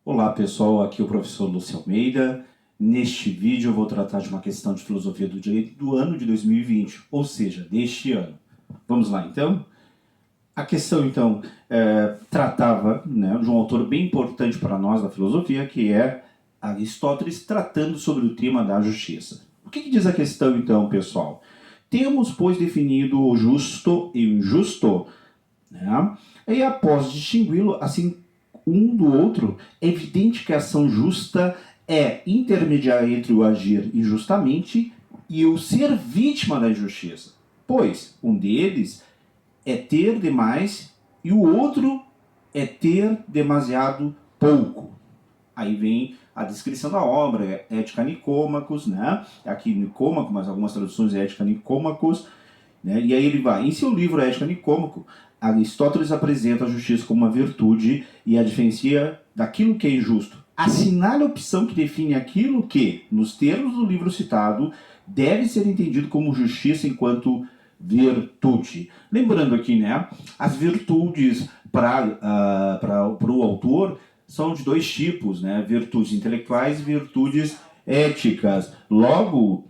Olá pessoal, aqui é o professor Lúcio Almeida. Neste vídeo eu vou tratar de uma questão de filosofia do direito do ano de 2020, ou seja, deste ano. Vamos lá então? A questão então tratava de um autor bem importante para nós da filosofia, que é Aristóteles, tratando sobre o tema da justiça. O que diz a questão então, pessoal? Temos, pois, definido o justo e o injusto, e após distingui-lo assim um do outro, é evidente que a ação justa é intermediar entre o agir injustamente e o ser vítima da injustiça, pois um deles é ter demais e o outro é ter demasiado pouco. Aí vem a descrição da obra, Ética Nicômacos, Aqui Nicômaco, mas algumas traduções é Ética Nicômacos, E aí ele vai, em seu livro Ética Nicômaco, Aristóteles apresenta a justiça como uma virtude e a diferencia daquilo que é injusto. Assinale a opção que define aquilo que, nos termos do livro citado, deve ser entendido como justiça enquanto virtude. Lembrando aqui, as virtudes para o autor são de dois tipos, virtudes intelectuais e virtudes éticas. Logo,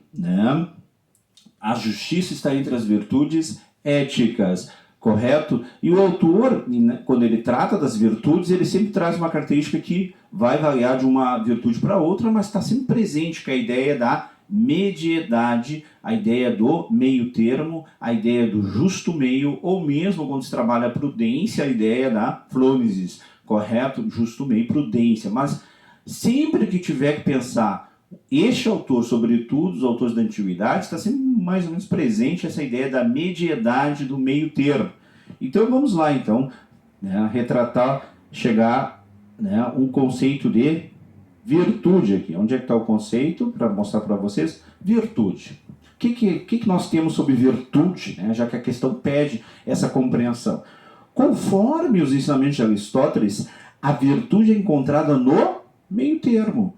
a justiça está entre as virtudes éticas, correto? E o autor, quando ele trata das virtudes, ele sempre traz uma característica que vai variar de uma virtude para outra, mas está sempre presente, que é a ideia da mediedade, a ideia do meio termo, a ideia do justo meio, ou mesmo quando se trabalha a prudência, a ideia da phronesis, correto? Justo meio, prudência. Mas sempre que tiver que pensar este autor, sobretudo os autores da antiguidade, está sempre mais ou menos presente essa ideia da mediedade do meio termo. Então vamos lá, retratar, chegar um conceito de virtude aqui. Onde é que está o conceito? Para mostrar para vocês. Virtude. O que nós temos sobre virtude, já que a questão pede essa compreensão? Conforme os ensinamentos de Aristóteles, a virtude é encontrada no meio termo,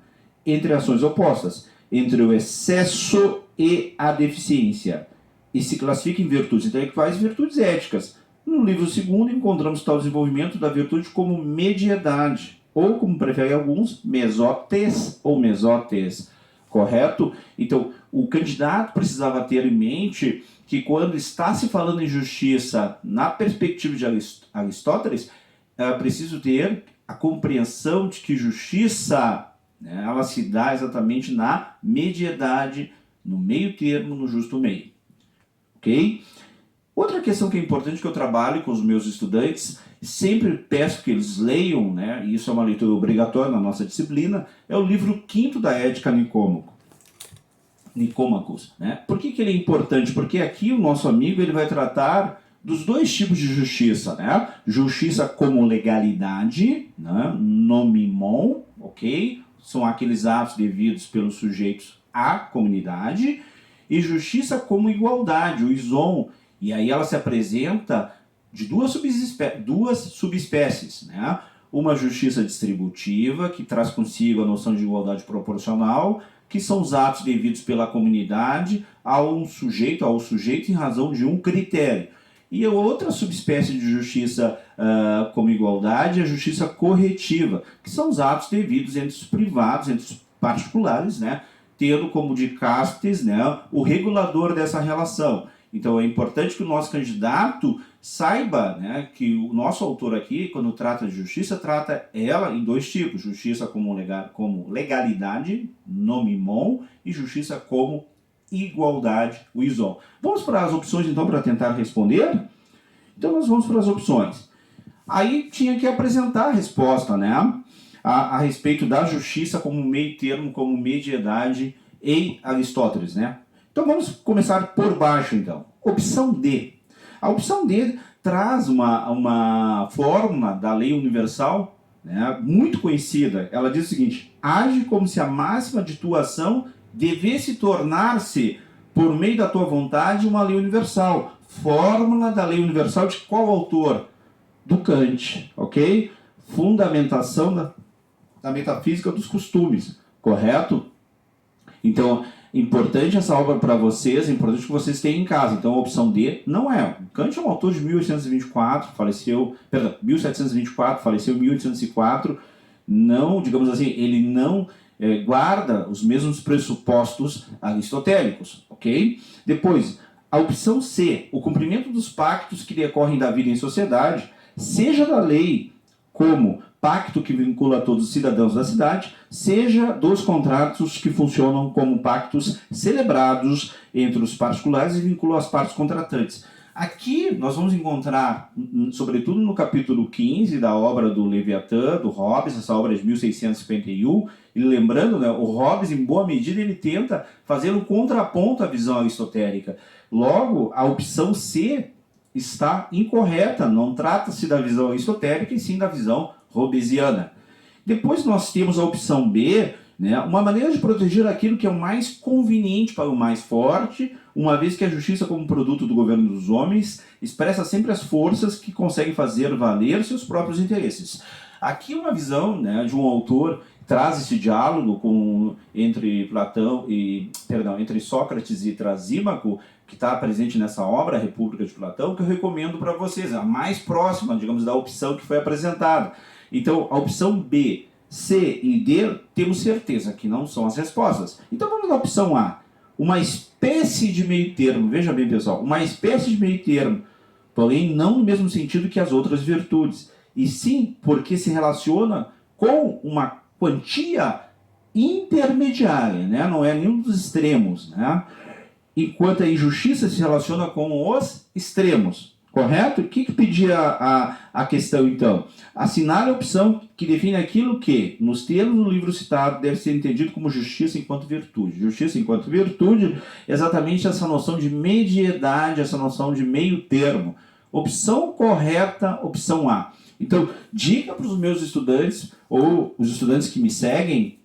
entre ações opostas, entre o excesso e a deficiência, e se classifica em virtudes intelectuais e virtudes éticas. No livro segundo, encontramos tal desenvolvimento da virtude como mediedade, ou, como preferem alguns, mesotes ou mesotes, correto? Então, o candidato precisava ter em mente que quando está se falando em justiça na perspectiva de Aristóteles, é preciso ter a compreensão de que justiça ela se dá exatamente na mediedade, no meio termo, no justo meio. Ok? Outra questão que é importante, que eu trabalho com os meus estudantes, sempre peço que eles leiam, e isso é uma leitura obrigatória na nossa disciplina, é o livro 5º da Ética Nicômacos. Por que ele é importante? Porque aqui o nosso amigo ele vai tratar dos dois tipos de justiça, Justiça como legalidade, nomimon, ok? São aqueles atos devidos pelos sujeitos à comunidade, e justiça como igualdade, o isom, e aí ela se apresenta de duas subespécies, Uma justiça distributiva, que traz consigo a noção de igualdade proporcional, que são os atos devidos pela comunidade ao sujeito em razão de um critério. E a outra subespécie de justiça como igualdade é a justiça corretiva, que são os atos devidos entre os privados, entre os particulares, tendo como dicastes o regulador dessa relação. Então é importante que o nosso candidato saiba que o nosso autor aqui, quando trata de justiça, trata ela em dois tipos: justiça como legalidade, nomimon, e justiça como igualdade, o isom. Vamos para as opções então para tentar responder? Então nós vamos para as opções. Aí tinha que apresentar a resposta, a respeito da justiça como meio termo, como mediedade em Aristóteles, Então vamos começar por baixo então. Opção D. A opção D traz uma fórmula da lei universal, muito conhecida. Ela diz o seguinte: age como se a máxima de tua ação devesse tornar-se, por meio da tua vontade, uma lei universal. Fórmula da lei universal de qual autor? Do Kant, ok? Fundamentação da metafísica dos costumes, correto? Então, importante essa obra para vocês, é importante que vocês tenham em casa. Então, a opção D não é. Kant é um autor de 1724, faleceu em 1804, não, digamos assim, ele não guarda os mesmos pressupostos aristotélicos, ok? Depois, a opção C, o cumprimento dos pactos que decorrem da vida em sociedade, seja da lei como pacto que vincula todos os cidadãos da cidade, seja dos contratos que funcionam como pactos celebrados entre os particulares e vinculam as partes contratantes. Aqui nós vamos encontrar, sobretudo no capítulo 15 da obra do Leviatã, do Hobbes, essa obra é de 1651, e lembrando, né, o Hobbes, em boa medida, ele tenta fazer um contraponto à visão aristotélica. Logo, a opção C está incorreta, não trata-se da visão aristotélica, e sim da visão hobbesiana. Depois nós temos a opção B, né, uma maneira de proteger aquilo que é o mais conveniente para o mais forte, uma vez que a justiça, como produto do governo dos homens, expressa sempre as forças que conseguem fazer valer seus próprios interesses. Aqui uma visão, né, de um autor traz esse diálogo entre Sócrates e Trasímaco, que está presente nessa obra, A República de Platão, que eu recomendo para vocês, a mais próxima, digamos, da opção que foi apresentada. Então, a opção B, C e D, temos certeza que não são as respostas. Então, vamos na opção A. Uma espécie de meio termo, veja bem, pessoal, uma espécie de meio termo, porém não no mesmo sentido que as outras virtudes, e sim porque se relaciona com uma quantia intermediária, né? Não é nenhum dos extremos, né? Enquanto a injustiça se relaciona com os extremos. Correto? O que pedia a questão, então? Assinale a opção que define aquilo que, nos termos do livro citado, deve ser entendido como justiça enquanto virtude. Justiça enquanto virtude é exatamente essa noção de mediedade, essa noção de meio termo. Opção correta, opção A. Então, dica para os meus estudantes, ou os estudantes que me seguem,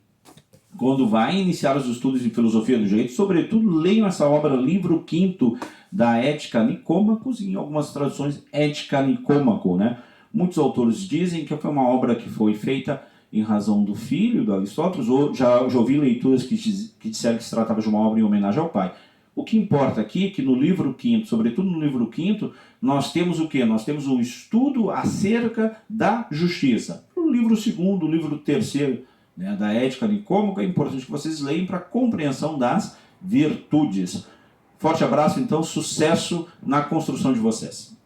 quando vai iniciar os estudos de filosofia do direito, sobretudo leiam essa obra, livro 5º da Ética Nicômacos, em algumas traduções Ética Nicômaco, né? Muitos autores dizem que foi uma obra que foi feita em razão do filho, do Aristóteles, ou já ouvi leituras que disseram que se tratava de uma obra em homenagem ao pai. O que importa aqui é que no livro 5º, sobretudo no livro 5º, nós temos o quê? Nós temos o estudo acerca da justiça. No livro 2º, o livro 3º, né, da Ética Nicômaco, é importante que vocês leiam para a compreensão das virtudes. Forte abraço, então, sucesso na construção de vocês.